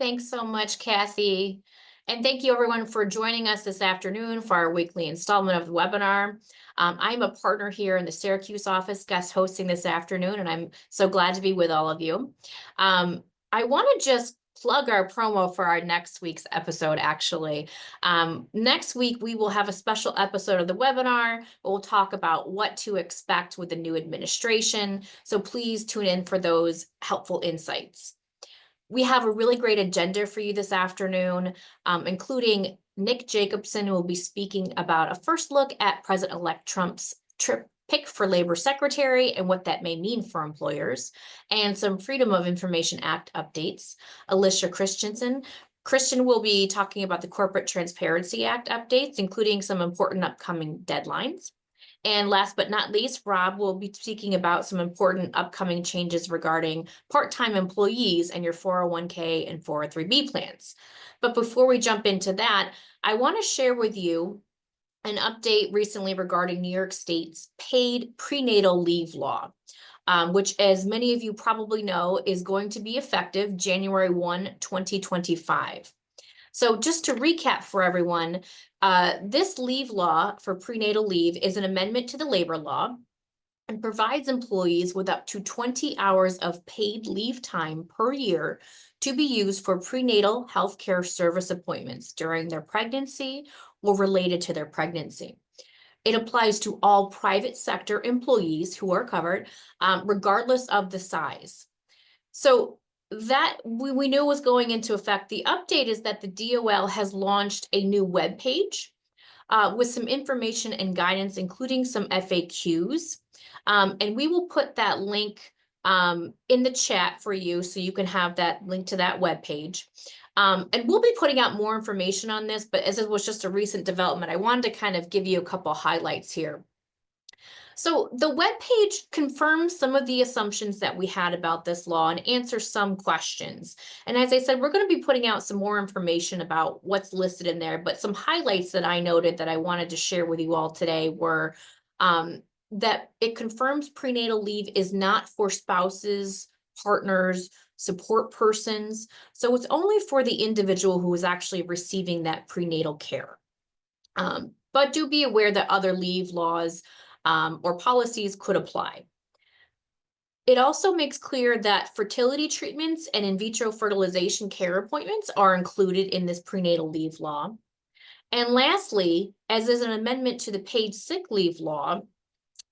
Thanks so much, Kathy. And thank you everyone for joining us this afternoon for our weekly installment of the webinar. I'm a partner here in the Syracuse office, guest hosting this afternoon, and I'm so glad to be with all of you. I want to just plug our promo for our next week's episode, actually. Next week, we will have a special episode of the webinar. We'll talk about what to expect with the new administration. So please tune in for those helpful insights. We have a really great agenda for you this afternoon, including Nick Jacobson, who will be speaking about a first look at President-elect Trump's pick for labor secretary and what that may mean for employers, and some Freedom of Information Act updates. Alicia Christian will be talking about the Corporate Transparency Act updates, including some important upcoming deadlines. And last but not least, Rob will be speaking about some important upcoming changes regarding part-time employees and your 401k and 403b plans. But before we jump into that, I want to share with you an update recently regarding New York State's paid prenatal leave law, which, as many of you probably know, is going to be effective January 1, 2025. So just to recap for everyone, this leave law for prenatal leave is an amendment to the labor law and provides employees with up to 20 hours of paid leave time per year to be used for prenatal healthcare service appointments during their pregnancy or related to their pregnancy. It applies to all private sector employees who are covered, regardless of the size. So that we knew was going into effect. The update is that the DOL has launched a new web page with some information and guidance, including some FAQs. And we will put that link in the chat for you so you can have that link to that web page. And we'll be putting out more information on this, but as it was just a recent development, I wanted to kind of give you a couple highlights here. So the webpage confirms some of the assumptions that we had about this law and answers some questions. And as I said, we're going to be putting out some more information about what's listed in there, but some highlights that I noted that I wanted to share with you all today were that it confirms prenatal leave is not for spouses, partners, support persons. So it's only for the individual who is actually receiving that prenatal care. But do be aware that other leave laws or policies could apply. It also makes clear that fertility treatments and in vitro fertilization care appointments are included in this prenatal leave law. And lastly, as is an amendment to the paid sick leave law,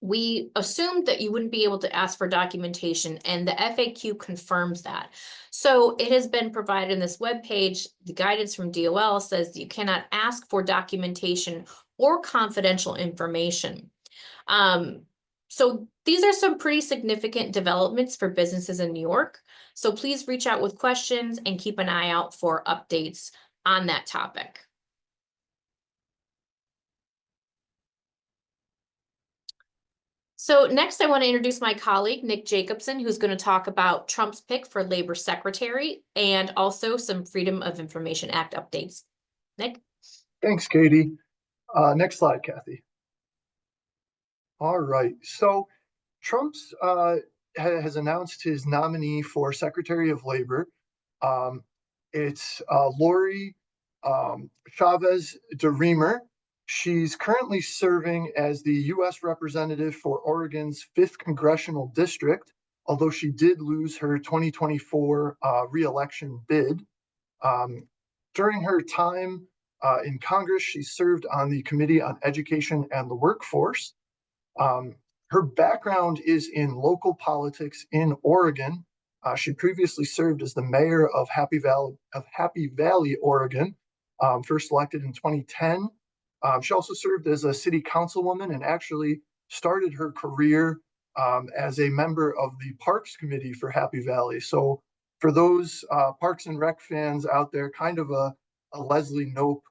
we assumed that you wouldn't be able to ask for documentation, and the FAQ confirms that. So it has been provided in this webpage. The guidance from DOL says that you cannot ask for documentation or confidential information. So these are some pretty significant developments for businesses in New York. So please reach out with questions and keep an eye out for updates on that topic. So next, I want to introduce my colleague, Nick Jacobson, who's going to talk about Trump's pick for labor secretary and also some Freedom of Information Act updates. Nick? Thanks, Katie. Next slide, Kathy. All right. So Trump's has announced his nominee for Secretary of Labor. It's Lori Chavez de Reamer. She's currently serving as the U.S. representative for Oregon's 5th Congressional District, although she did lose her 2024 re-election bid. During her time in Congress, she served on the Committee on Education and the Workforce. Her background is in local politics in Oregon. She previously served as the mayor of Happy Valley, Oregon, first elected in 2010. She also served as a city councilwoman and actually started her career as a member of the Parks Committee for Happy Valley. So for those Parks and Rec fans out there, kind of a Leslie Knope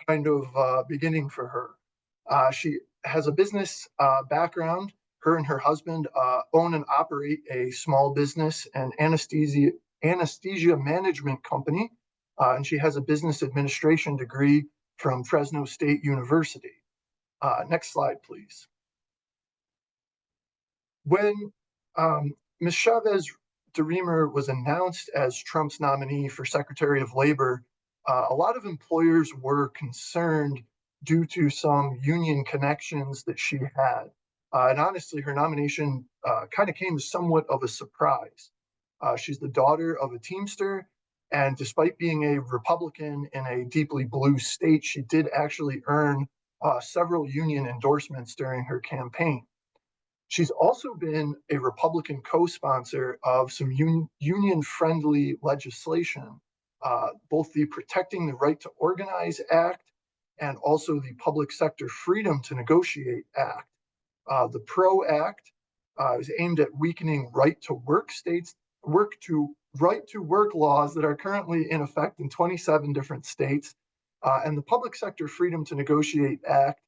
kind of beginning for her. She has a business background. Her and her husband own and operate a small business and anesthesia management company, and she has a business administration degree from Fresno State University. Next slide, please. When Ms. Chavez DeRemer was announced as Trump's nominee for Secretary of Labor, a lot of employers were concerned due to some union connections that she had. And honestly, her nomination kind of came as somewhat of a surprise. She's the daughter of a Teamster, and despite being a Republican in a deeply blue state, she did actually earn several union endorsements during her campaign. She's also been a Republican co-sponsor of some union-friendly legislation, both the Protecting the Right to Organize Act and also the Public Sector Freedom to Negotiate Act. The PRO Act is aimed at weakening right to work laws that are currently in effect in 27 different states. And the Public Sector Freedom to Negotiate Act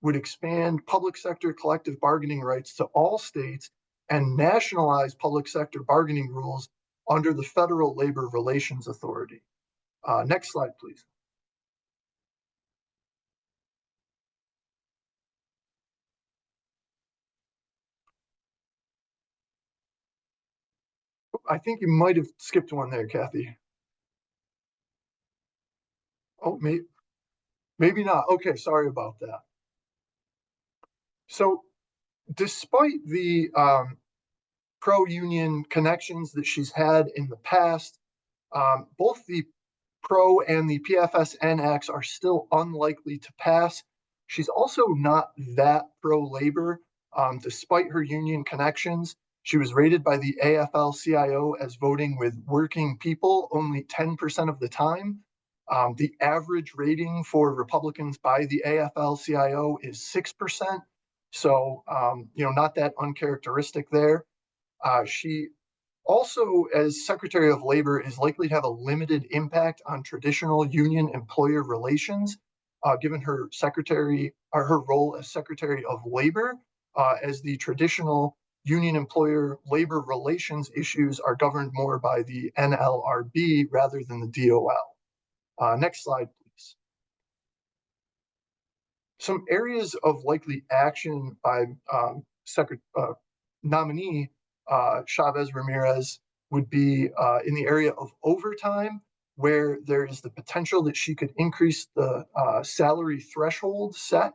would expand public sector collective bargaining rights to all states and nationalize public sector bargaining rules under the Federal Labor Relations Authority. Next slide, please. I think you might have skipped one there, Kathy. Oh, maybe not. Okay, sorry about that. So despite the pro-union connections that she's had in the past, both the PRO and the PFSN acts are still unlikely to pass. She's also not that pro-labor, despite her union connections. She was rated by the AFL-CIO as voting with working people only 10% of the time. The average rating for Republicans by the AFL-CIO is 6%. So, not that uncharacteristic there. She also, as Secretary of Labor, is likely to have a limited impact on traditional union-employer relations, given her role as Secretary of Labor, as the traditional union-employer labor relations issues are governed more by the NLRB rather than the DOL. Next slide, please. Some areas of likely action by nominee Chavez Ramirez would be in the area of overtime, where there is the potential that she could increase the salary threshold set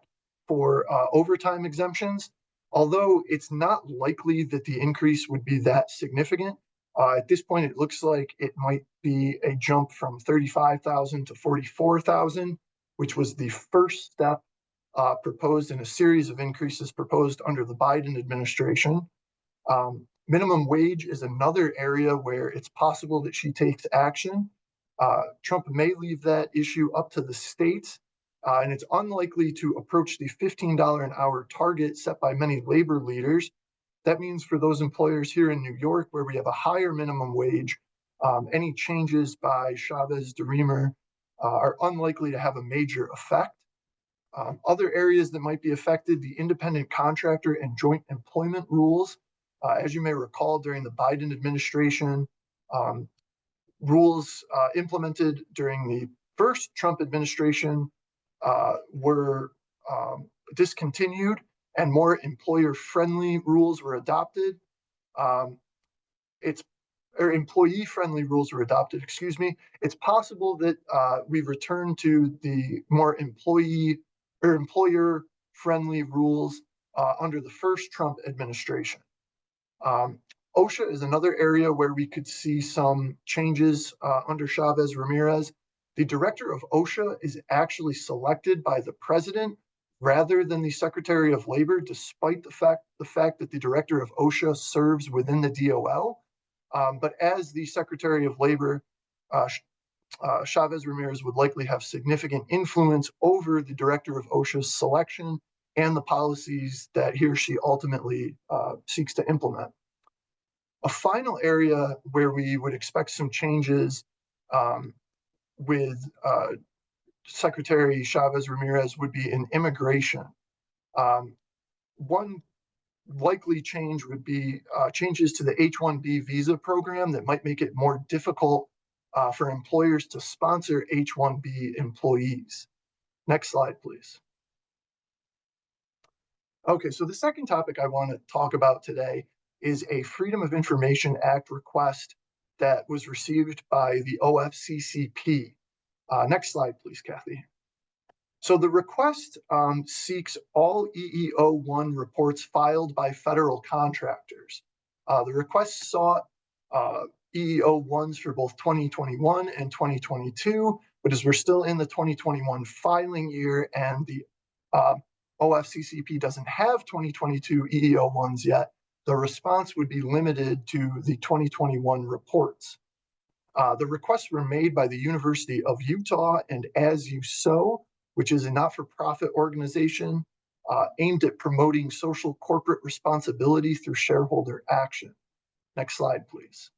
for overtime exemptions. Although it's not likely that the increase would be that significant. At this point, it looks like it might be a jump from 35,000 to 44,000, which was the first step proposed in a series of increases proposed under the Biden administration. Minimum wage is another area where it's possible that she takes action. Trump may leave that issue up to the states, and it's unlikely to approach the $15 an hour target set by many labor leaders. That means for those employers here in New York, where we have a higher minimum wage, any changes by Chavez DeRemer are unlikely to have a major effect. Other areas that might be affected, the independent contractor and joint employment rules. As you may recall, during the Biden administration, rules implemented during the first Trump administration were discontinued and more employer-friendly rules were adopted. Employee-friendly rules were adopted, excuse me. It's possible that we return to the more employer-friendly rules under the first Trump administration. OSHA is another area where we could see some changes under Chavez Ramirez. The director of OSHA is actually selected by the president rather than the Secretary of Labor, despite the fact that the director of OSHA serves within the DOL. But as the Secretary of Labor, Chavez Ramirez would likely have significant influence over the director of OSHA's selection and the policies that he or she ultimately seeks to implement. A final area where we would expect some changes with Secretary Chavez Ramirez would be in immigration. One likely change would be changes to the H-1B visa program that might make it more difficult for employers to sponsor H-1B employees. Next slide, please. Okay, so the second topic I want to talk about today is a Freedom of Information Act request that was received by the OFCCP. Next slide, please, Kathy. So the request seeks all EEO-1 reports filed by federal contractors. The request sought EEO-1s for both 2021 and 2022, but as we're still in the 2021 filing year and the OFCCP doesn't have 2022 EEO-1s yet, the response would be limited to the 2021 reports. The requests were made by the University of Utah and As You Sow, which is a not-for-profit organization aimed at promoting social corporate responsibility through shareholder action. Next slide, please.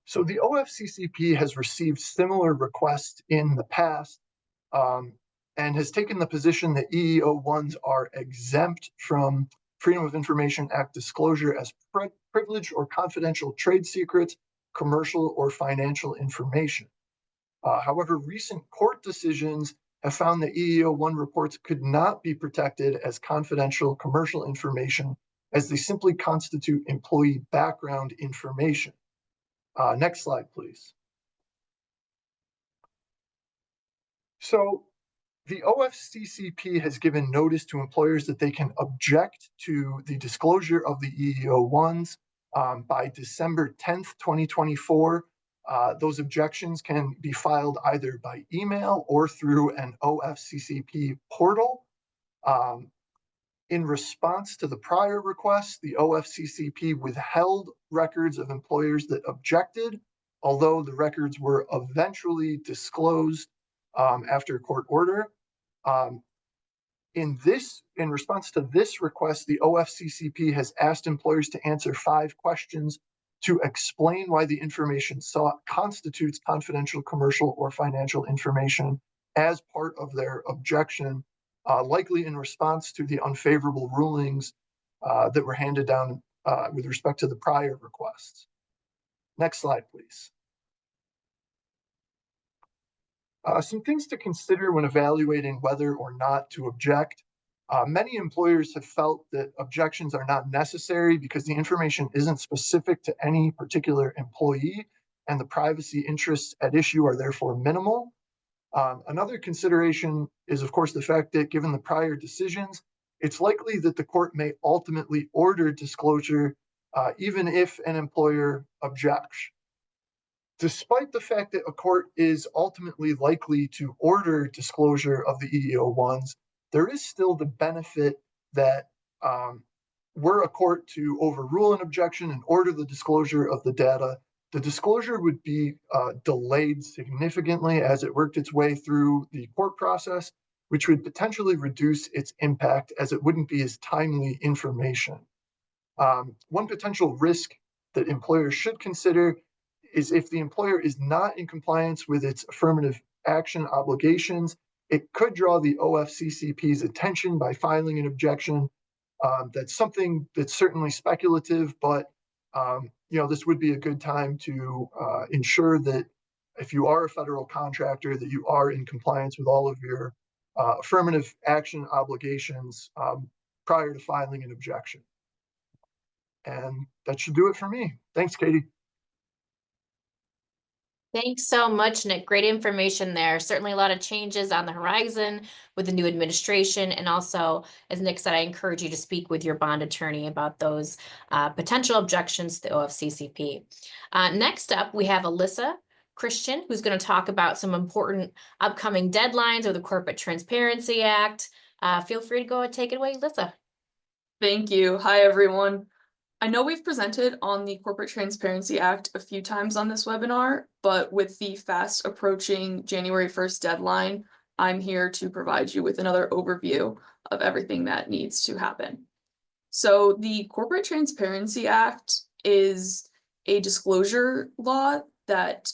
So the OFCCP has received similar requests in the past and has taken the position that EEO-1s are exempt from Freedom of Information Act disclosure as privileged or confidential trade secrets, commercial or financial information. However, recent court decisions have found that EEO-1 reports could not be protected as confidential commercial information as they simply constitute employee background information. Next slide, please. So the OFCCP has given notice to employers that they can object to the disclosure of the EEO-1s by December 10th, 2024. Those objections can be filed either by email or through an OFCCP portal. In response to the prior request, the OFCCP withheld records of employers that objected, although the records were eventually disclosed after a court order. In response to this request, the OFCCP has asked employers to answer 5 questions to explain why the information sought constitutes confidential commercial or financial information as part of their objection, likely in response to the unfavorable rulings that were handed down with respect to the prior requests. Next slide, please. Some things to consider when evaluating whether or not to object. Many employers have felt that objections are not necessary because the information isn't specific to any particular employee and the privacy interests at issue are therefore minimal. Another consideration is, of course, the fact that given the prior decisions, it's likely that the court may ultimately order disclosure even if an employer objects. Despite the fact that a court is ultimately likely to order disclosure of the EEO-1s, there is still the benefit that were a court to overrule an objection and order the disclosure of the data, the disclosure would be delayed significantly as it worked its way through the court process, which would potentially reduce its impact as it wouldn't be as timely information. One potential risk that employers should consider is if the employer is not in compliance with its affirmative action obligations, it could draw the OFCCP's attention by filing an objection. That's something that's certainly speculative, but this would be a good time to ensure that if you are a federal contractor, that you are in compliance with all of your affirmative action obligations prior to filing an objection. And that should do it for me. Thanks, Katie. Thanks so much, Nick. Great information there. Certainly a lot of changes on the horizon with the new administration. And also, as Nick said, I encourage you to speak with your bond attorney about those potential objections to the OFCCP. Next up, we have Alyssa Christian, who's going to talk about some important upcoming deadlines of the Corporate Transparency Act. Feel free to go and take it away, Alyssa. Thank you. Hi, everyone. I know we've presented on the Corporate Transparency Act a few times on this webinar, but with the fast approaching January 1st deadline, I'm here to provide you with another overview of everything that needs to happen. So the Corporate Transparency Act is a disclosure law that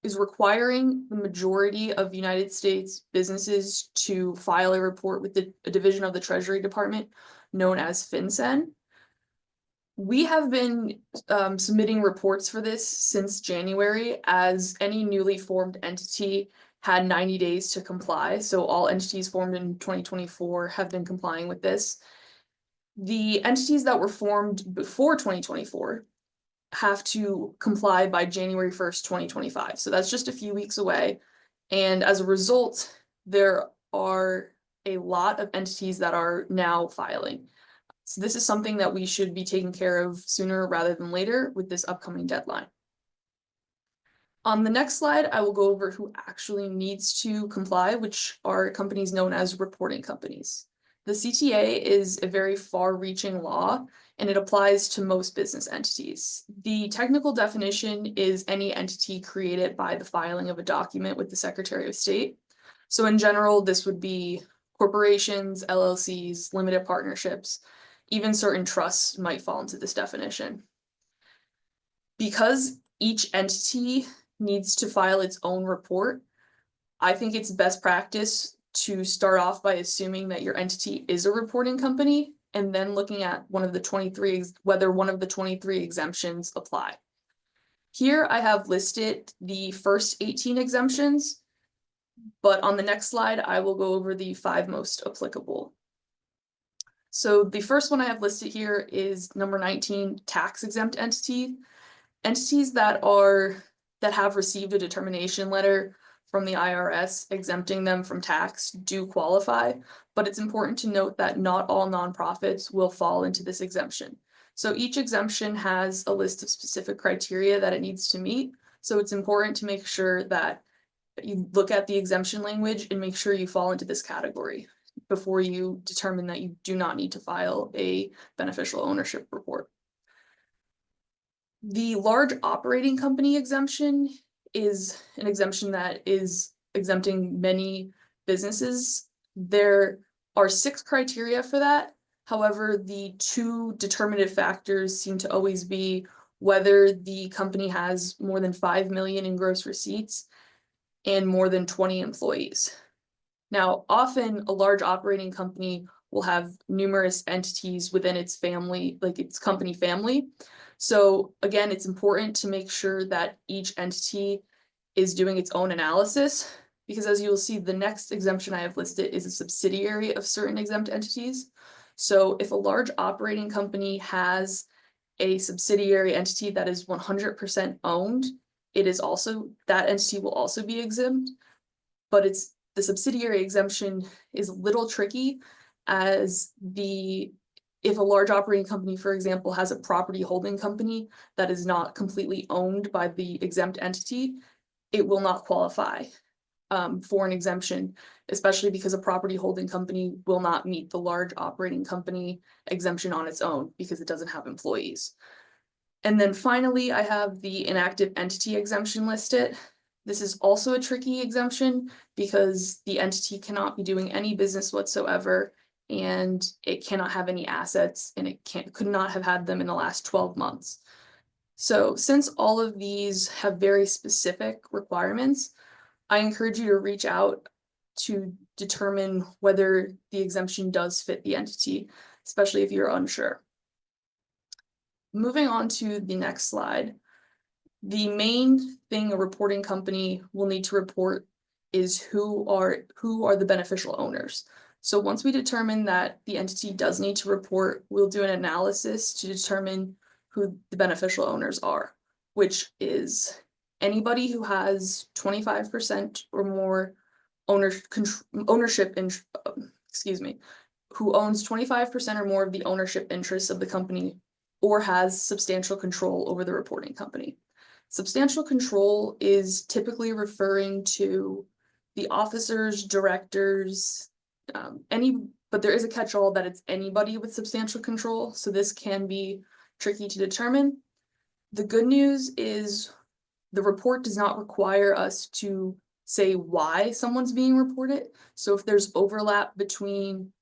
is requiring the majority of United States businesses to file a report with a division of the Treasury Department known as FinCEN. We have been submitting reports for this since January, as any newly formed entity had 90 days to comply. So all entities formed in 2024 have been complying with this. The entities that were formed before 2024 have to comply by January 1st, 2025. So that's just a few weeks away. And as a result, there are a lot of entities that are now filing. So this is something that we should be taking care of sooner rather than later with this upcoming deadline. On the next slide, I will go over who actually needs to comply, which are companies known as reporting companies. The CTA is a very far-reaching law, and it applies to most business entities. The technical definition is any entity created by the filing of a document with the Secretary of State. So in general, this would be corporations, LLCs, limited partnerships, even certain trusts might fall into this definition. Because each entity needs to file its own report, I think it's best practice to start off by assuming that your entity is a reporting company and then looking at one of the 23, whether one of the 23 exemptions apply. Here I have listed the first 18 exemptions, but on the next slide, I will go over the 5 most applicable. So the first one I have listed here is number 19, tax exempt entity. Entities that have received a determination letter from the IRS exempting them from tax do qualify, but it's important to note that not all nonprofits will fall into this exemption. So each exemption has a list of specific criteria that it needs to meet. So it's important to make sure that you look at the exemption language and make sure you fall into this category before you determine that you do not need to file a beneficial ownership report. The large operating company exemption is an exemption that is exempting many businesses. There are 6 criteria for that. However, the 2 determinative factors seem to always be whether the company has more than 5 million in gross receipts and more than 20 employees. Now, often a large operating company will have numerous entities within its family, like its company family. So again, it's important to make sure that each entity is doing its own analysis, because as you'll see, the next exemption I have listed is a subsidiary of certain exempt entities. So if a large operating company has a subsidiary entity that is 100% owned, that entity will also be exempt, but the subsidiary exemption is a little tricky, as if a large operating company, for example, has a property holding company that is not completely owned by the exempt entity, it will not qualify for an exemption, especially because a property holding company will not meet the large operating company exemption on its own because it doesn't have employees. And then finally, I have the inactive entity exemption listed. This is also a tricky exemption because the entity cannot be doing any business whatsoever, and it cannot have any assets, and it could not have had them in the last 12 months. So since all of these have very specific requirements, I encourage you to reach out to determine whether the exemption does fit the entity, especially if you're unsure. Moving on to the next slide. The main thing a reporting company will need to report is who are the beneficial owners. So once we determine that the entity does need to report, we'll do an analysis to determine who the beneficial owners are, which is anybody who has 25% or more ownership in, who owns 25% or more of the ownership interests of the company or has substantial control over the reporting company. Substantial control is typically referring to the officers, directors, but there is a catch-all that it's anybody with substantial control, so this can be tricky to determine. The good news is the report does not require us to say why someone's being reported. So if there's overlap between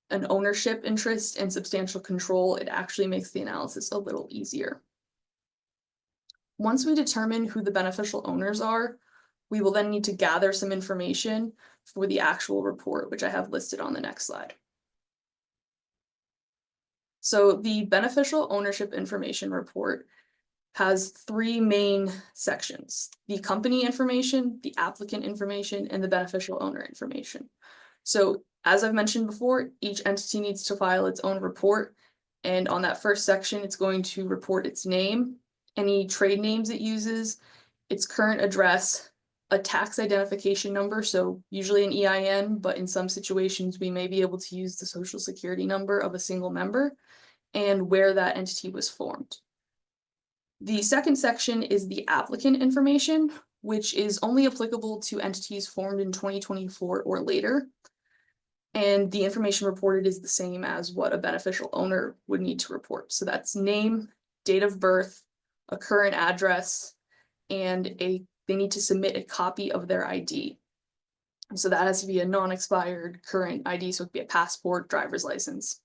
an ownership interest and substantial control, it actually makes the analysis a little easier. Once we determine who the beneficial owners are, we will then need to gather some information for the actual report, which I have listed on the next slide. So the beneficial ownership information report has 3 main sections: the company information, the applicant information, and the beneficial owner information. So as I've mentioned before, each entity needs to file its own report, And on that first section, it's going to report its name, any trade names it uses, its current address, a tax identification number, so usually an EIN, but in some situations we may be able to use the social security number of a single member, and where that entity was formed. The second section is the applicant information, which is only applicable to entities formed in 2024 or later. And the information reported is the same as what a beneficial owner would need to report. So that's name, date of birth, a current address, and they need to submit a copy of their ID. So that has to be a non-expired current ID, so it could be a passport, driver's license.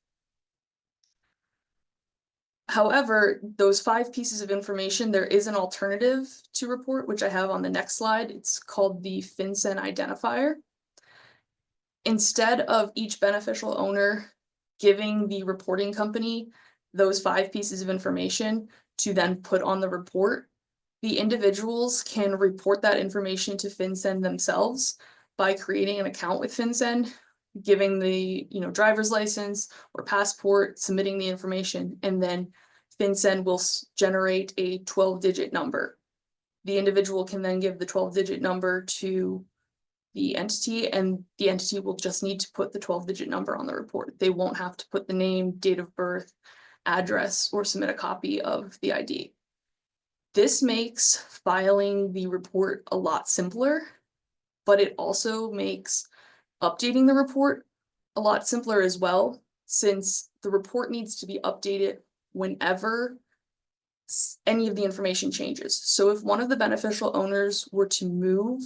However, those 5 pieces of information, there is an alternative to report, which I have on the next slide. It's called the FinCEN identifier. Instead of each beneficial owner giving the reporting company those 5 pieces of information to then put on the report, the individuals can report that information to FinCEN themselves by creating an account with FinCEN, giving the driver's license or passport, submitting the information, and then FinCEN will generate a 12-digit number. The individual can then give the 12-digit number to the entity, and the entity will just need to put the 12-digit number on the report. They won't have to put the name, date of birth, address, or submit a copy of the ID. This makes filing the report a lot simpler, but it also makes updating the report a lot simpler as well, since the report needs to be updated whenever any of the information changes. So if one of the beneficial owners were to move,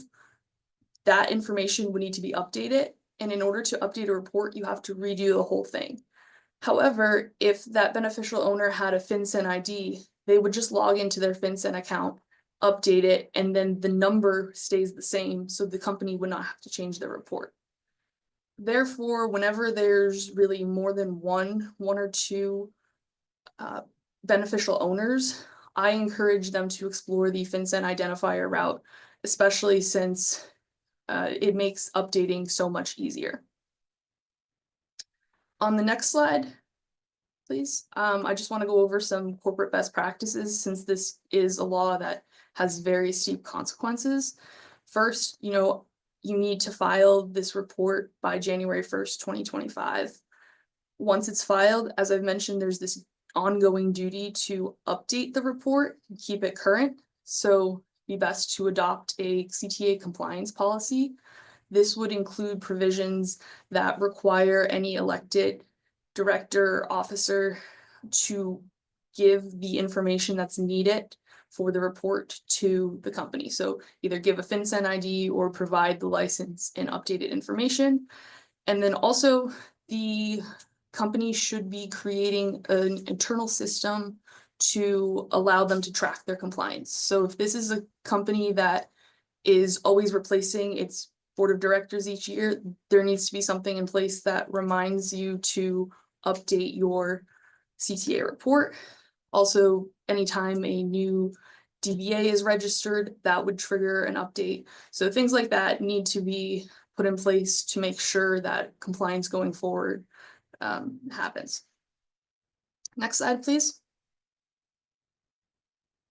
that information would need to be updated. And in order to update a report, you have to redo the whole thing. However, if that beneficial owner had a FinCEN ID, they would just log into their FinCEN account, update it, and then the number stays the same, so the company would not have to change their report. Therefore, whenever there's really more than one or two beneficial owners, I encourage them to explore the FinCEN identifier route, especially since it makes updating so much easier. On the next slide, please. I just want to go over some corporate best practices, since this is a law that has very steep consequences. First, you need to file this report by January 1st, 2025. Once it's filed, as I've mentioned, there's this ongoing duty to update the report and keep it current. So it'd be best to adopt a CTA compliance policy. This would include provisions that require any elected director or officer to give the information that's needed for the report to the company. So either give a FinCEN ID or provide the license and updated information. And then also the company should be creating an internal system to allow them to track their compliance. So if this is a company that is always replacing its board of directors each year, there needs to be something in place that reminds you to update your CTA report. Also, anytime a new DBA is registered, that would trigger an update. So things like that need to be put in place to make sure that compliance going forward happens. Next slide, please.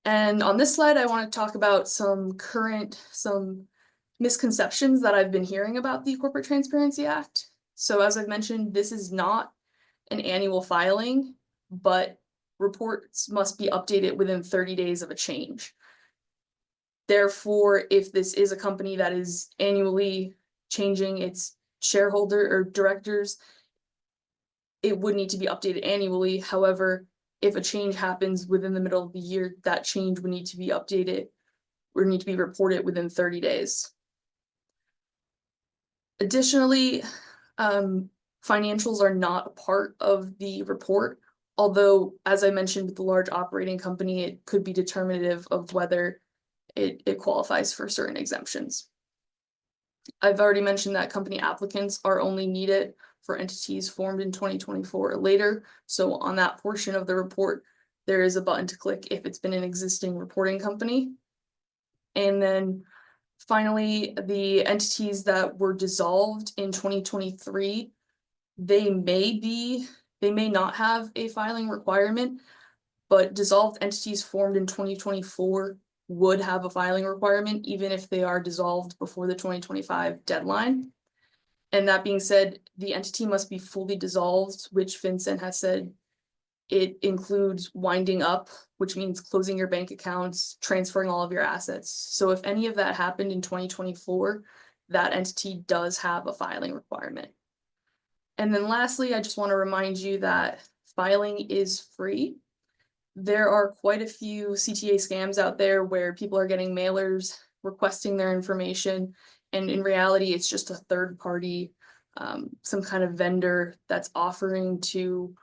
And on this slide, I want to talk about some misconceptions that I've been hearing about the Corporate Transparency Act. So as I've mentioned, this is not an annual filing, but reports must be updated within 30 days of a change. Therefore, if this is a company that is annually changing its shareholder or directors, it would need to be updated annually. However, if a change happens within the middle of the year, that change would need to be updated or need to be reported within 30 days. Additionally, financials are not a part of the report, although, as I mentioned, with the large operating company, it could be determinative of whether it qualifies for certain exemptions. I've already mentioned that company applicants are only needed for entities formed in 2024 or later. So on that portion of the report, there is a button to click if it's been an existing reporting company. And then finally, the entities that were dissolved in 2023, they may be they may not have a filing requirement, but dissolved entities formed in 2024 would have a filing requirement, even if they are dissolved before the 2025 deadline. And that being said, the entity must be fully dissolved, which FinCEN has said it includes winding up, which means closing your bank accounts, transferring all of your assets. So if any of that happened in 2024, that entity does have a filing requirement. And then lastly, I just want to remind you that filing is free. There are quite a few CTA scams out there where people are getting mailers requesting their information, and in reality, it's just a third party, some kind of vendor that's offering to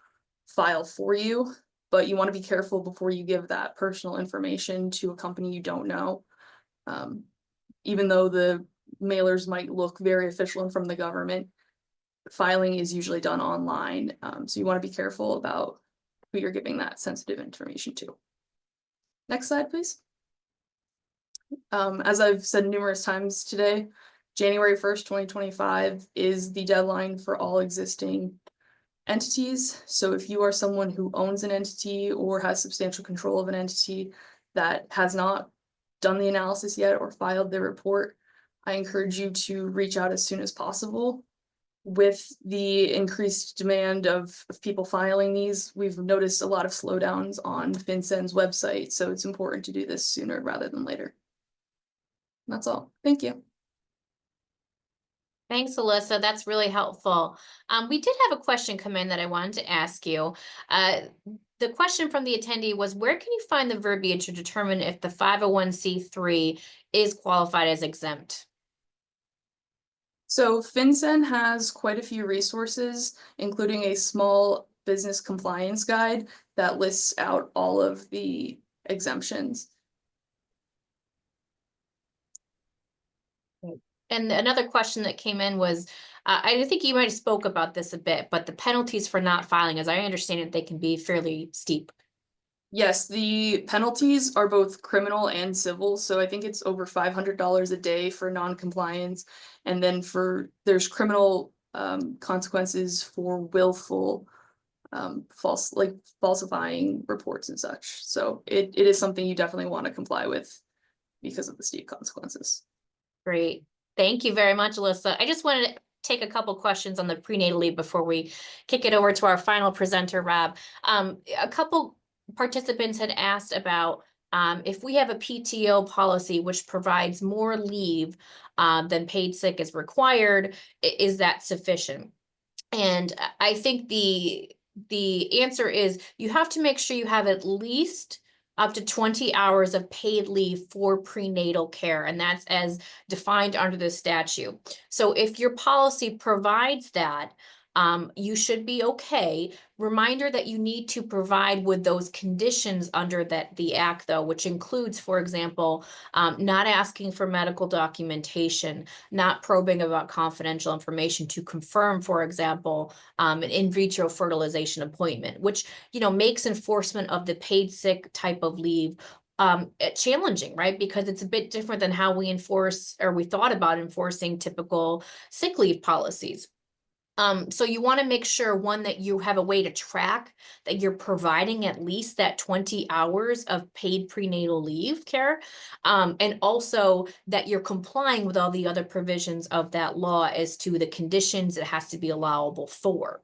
file for you, but you want to be careful before you give that personal information to a company you don't know. Even though the mailers might look very official and from the government, filing is usually done online, so you want to be careful about who you're giving that sensitive information to. Next slide, please. As I've said numerous times today, January 1st, 2025 is the deadline for all existing entities. So if you are someone who owns an entity or has substantial control of an entity that has not done the analysis yet or filed their report, I encourage you to reach out as soon as possible. With the increased demand of people filing these, we've noticed a lot of slowdowns on FinCEN's website, so it's important to do this sooner rather than later. That's all. Thank you. Thanks, Alyssa. That's really helpful. We did have a question come in that I wanted to ask you. The question from the attendee was, where can you find the verbiage to determine if the 501c3 is qualified as exempt? So FinCEN has quite a few resources, including a small business compliance guide that lists out all of the exemptions. And another question that came in was, I think you might have spoke about this a bit, but the penalties for not filing, as I understand it, they can be fairly steep. Yes, the penalties are both criminal and civil, so I think it's over $500 a day for non-compliance, and then there's criminal consequences for willful falsifying reports and such. So it is something you definitely want to comply with because of the steep consequences. Great. Thank you very much, Alyssa. I just wanted to take a couple questions on the prenatal leave before we kick it over to our final presenter, Rob. A couple participants had asked about if we have a PTO policy which provides more leave than paid sick is required, is that sufficient? And I think the answer is you have to make sure you have at least up to 20 hours of paid leave for prenatal care, and that's as defined under the statute. So if your policy provides that, you should be okay. Reminder that you need to provide with those conditions under the act, though, which includes, for example, not asking for medical documentation, not probing about confidential information to confirm, for example, an in vitro fertilization appointment, which, makes enforcement of the paid sick type of leave challenging, right? Because it's a bit different than how we enforce, or we thought about enforcing, typical sick leave policies. So you want to make sure, one, that you have a way to track that you're providing at least that 20 hours of paid prenatal leave care, and also that you're complying with all the other provisions of that law as to the conditions it has to be allowable for.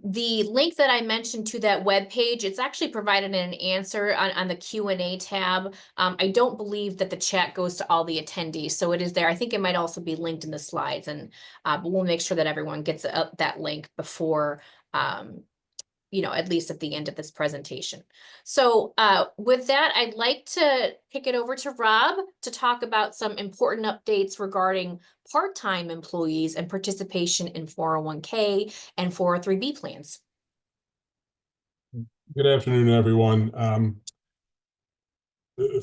The link that I mentioned to that web page, it's actually provided in an answer on the Q&A tab. I don't believe that the chat goes to all the attendees, so it is there. I think it might also be linked in the slides, and but we'll make sure that everyone gets that link before, at least at the end of this presentation. So with that, I'd like to kick it over to Rob to talk about some important updates regarding part-time employees and participation in 401k and 403b plans. Good afternoon, everyone.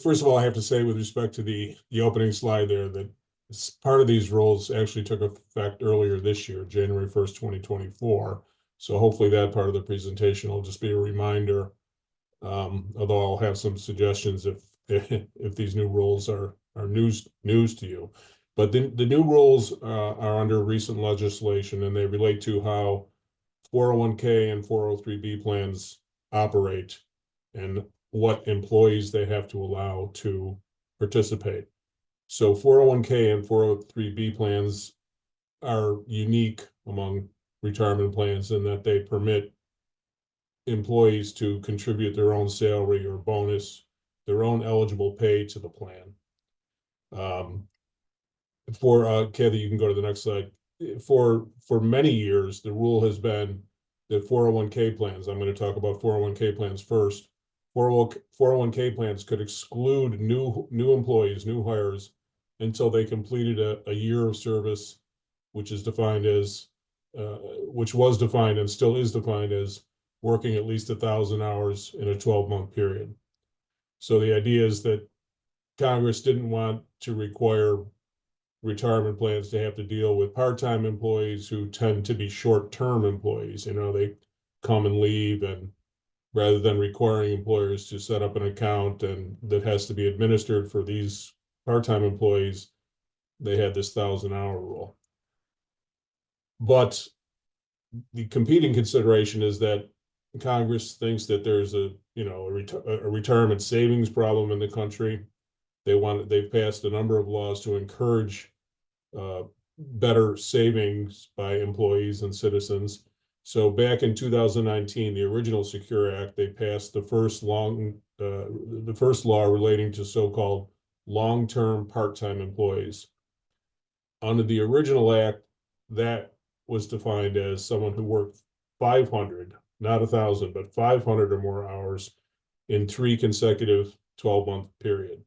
First of all, I have to say, with respect to the opening slide there, that part of these rules actually took effect earlier this year, January 1st, 2024. So hopefully that part of the presentation will just be a reminder, although I'll have some suggestions if these new rules are news to you. But the new rules are under recent legislation, and they relate to how 401k and 403b plans operate and what employees they have to allow to participate. So 401k and 403b plans are unique among retirement plans in that they permit employees to contribute their own salary or bonus, their own eligible pay to the plan. Kathy, you can go to the next slide. For many years, the rule has been that 401k plans, I'm going to talk about 401k plans first. 401k plans could exclude new employees, new hires, until they completed a year of service, which is defined as, which was defined and still is defined as working at least 1,000 hours in a 12-month period. So the idea is that Congress didn't want to require retirement plans to have to deal with part-time employees who tend to be short-term employees. You know, they come and leave, and rather than requiring employers to set up an account and that has to be administered for these part-time employees, they had this 1,000-hour rule. But the competing consideration is that Congress thinks that there's a retirement savings problem in the country. They've passed a number of laws to encourage better savings by employees and citizens. So back in 2019, the original Secure Act, they passed the first law relating to so-called long-term part-time employees. Under the original act, that was defined as someone who worked 500, not 1,000, but 500 or more hours in 3 consecutive 12-month period.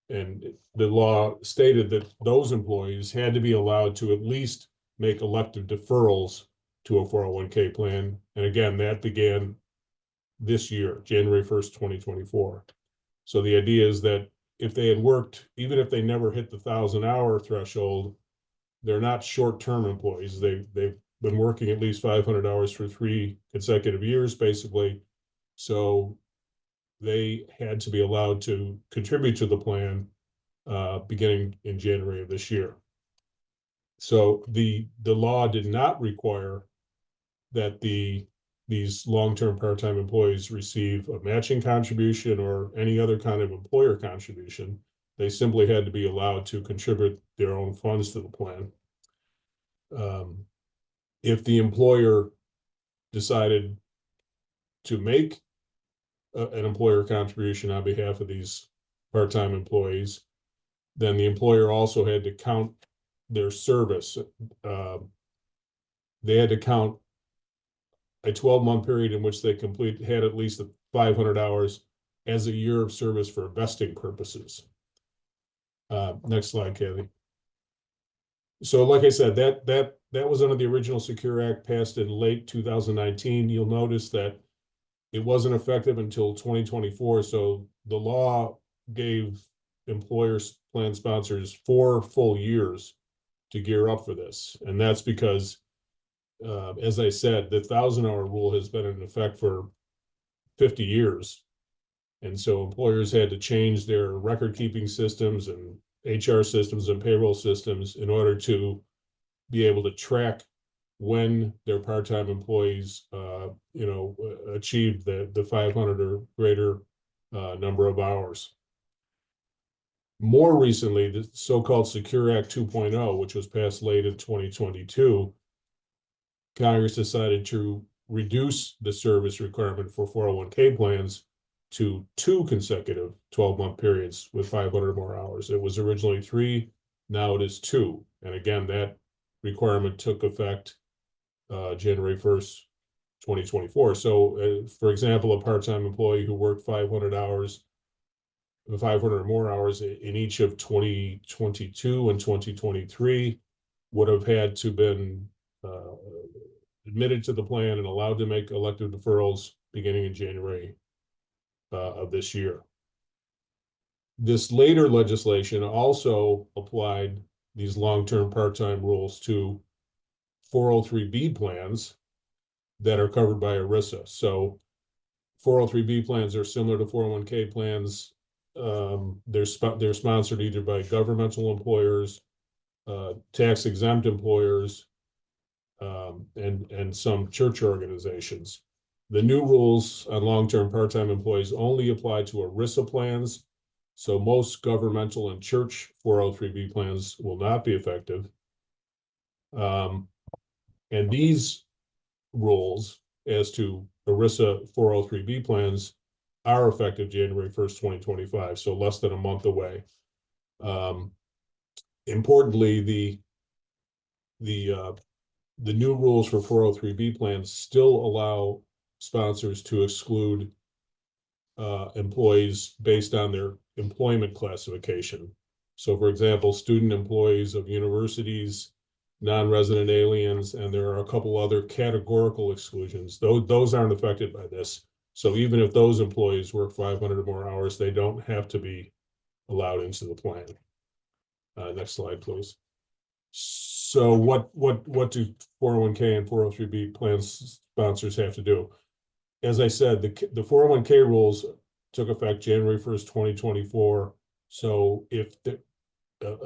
And the law stated that those employees had to be allowed to at least make elective deferrals to a 401k plan. And again, that began this year, January 1st, 2024. So the idea is that if they had worked, even if they never hit the 1,000-hour threshold, they're not short-term employees. They've been working at least 500 hours for 3 consecutive years, basically. So they had to be allowed to contribute to the plan beginning in January of this year. So the law did not require that these long-term part-time employees receive a matching contribution or any other kind of employer contribution. They simply had to be allowed to contribute their own funds to the plan. If the employer decided to make an employer contribution on behalf of these part-time employees, then the employer also had to count their service. They had to count a 12-month period in which they had at least 500 hours as a year of service for vesting purposes. Next slide, Kathy. So like I said, that was under the original Secure Act passed in late 2019. You'll notice that it wasn't effective until 2024. So the law gave employers, plan sponsors 4 full years to gear up for this. And that's because, as I said, the 1,000-hour rule has been in effect for 50 years. And so employers had to change their record-keeping systems and HR systems and payroll systems in order to be able to track when their part-time employees, achieved the 500 or greater number of hours. More recently, the so-called Secure Act 2.0, which was passed late in 2022, Congress decided to reduce the service requirement for 401k plans to 2 consecutive 12-month periods with 500 or more hours. It was originally 3, now it is 2. And again, that requirement took effect January 1st, 2024. So, for example, a part-time employee who worked 500 hours, 500 or more hours in each of 2022 and 2023 would have had to been admitted to the plan and allowed to make elective deferrals beginning in January of this year. This later legislation also applied these long-term part-time rules to 403b plans that are covered by ERISA. So 403b plans are similar to 401k plans. They're sponsored either by governmental employers tax exempt employers, and some church organizations. The new rules on long-term part-time employees only apply to ERISA plans. So most governmental and church 403B plans will not be effective. And these rules as to ERISA 403B plans are effective January 1st, 2025, so less than a month away. Importantly, the new rules for 403B plans still allow sponsors to exclude employees based on their employment classification. So for example, student employees of universities, non-resident aliens, and there are a couple other categorical exclusions. Those aren't affected by this. So even if those employees work 500 or more hours, they don't have to be allowed into the plan. Next slide, please. So what do 401k and 403b plan sponsors have to do? As I said, the 401k rules took effect January 1st, 2024. So if a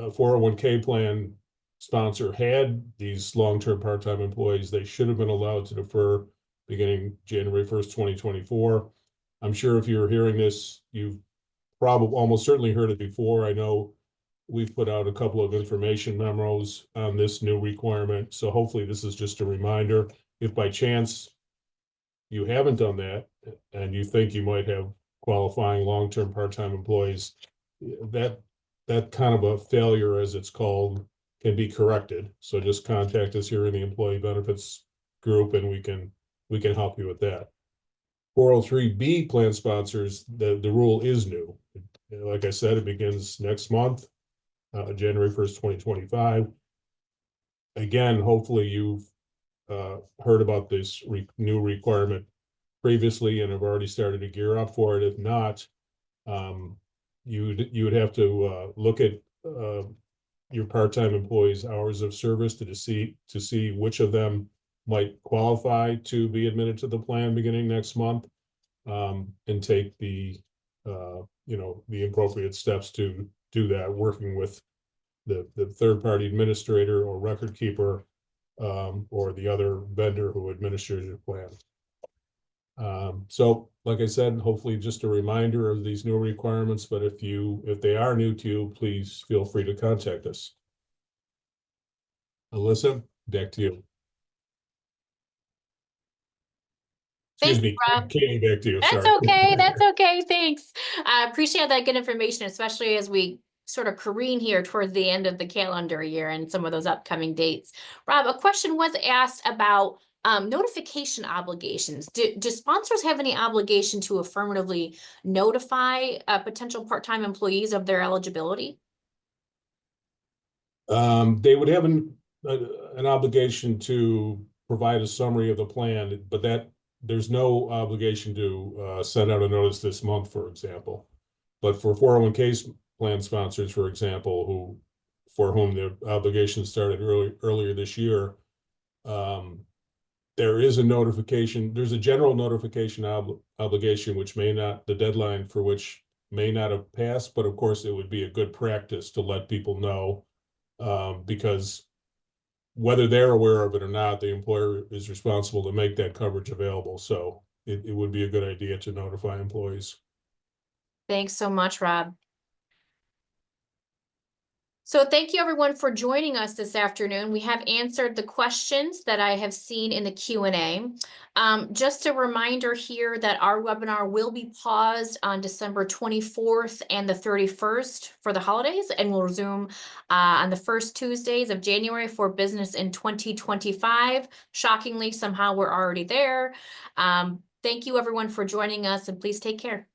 401k plan sponsor had these long-term part-time employees, they should have been allowed to defer beginning January 1st, 2024. I'm sure if you're hearing this, you've probably almost certainly heard it before. I know we've put out a couple of information memos on this new requirement. So hopefully this is just a reminder. If by chance you haven't done that and you think you might have qualifying long-term part-time employees, that kind of a failure, as it's called, can be corrected. So just contact us here in the employee benefits group and we can help you with that. 403B plan sponsors, the rule is new. Like I said, it begins next month, January 1st, 2025. Again, hopefully you've heard about this new requirement previously and have already started to gear up for it. If not, you would have to look at your part-time employees' hours of service to see which of them might qualify to be admitted to the plan beginning next month, and take the appropriate steps to do that, working with the third-party administrator or record keeper, or the other vendor who administers your plan. So like I said, hopefully just a reminder of these new requirements, but if they are new to you, please feel free to contact us. Alyssa, back to you. Excuse Thanks, me, Rob. Katie, back to you. That's Sorry. okay. That's okay. Thanks. I appreciate that good information, especially as we sort of careen here towards the end of the calendar year and some of those upcoming dates. Rob, a question was asked about notification obligations. Do sponsors have any obligation to affirmatively notify potential part-time employees of their eligibility? They would have an obligation to provide a summary of the plan, but there's no obligation to send out a notice this month, for example. But for 401k plan sponsors, for example, for whom the obligation started earlier this year, there is a notification. There's a general notification obligation, which the deadline for which may not have passed, but of course it would be a good practice to let people know, because whether they're aware of it or not, the employer is responsible to make that coverage available. So it would be a good idea to notify employees. Thanks so much, Rob. So thank you everyone for joining us this afternoon. We have answered the questions that I have seen in the Q&A. Just a reminder here that our webinar will be paused on December 24th and the 31st for the holidays, and will resume on the first Tuesdays of January for business in 2025. Shockingly, somehow we're already there. Thank you everyone for joining us, and please take care.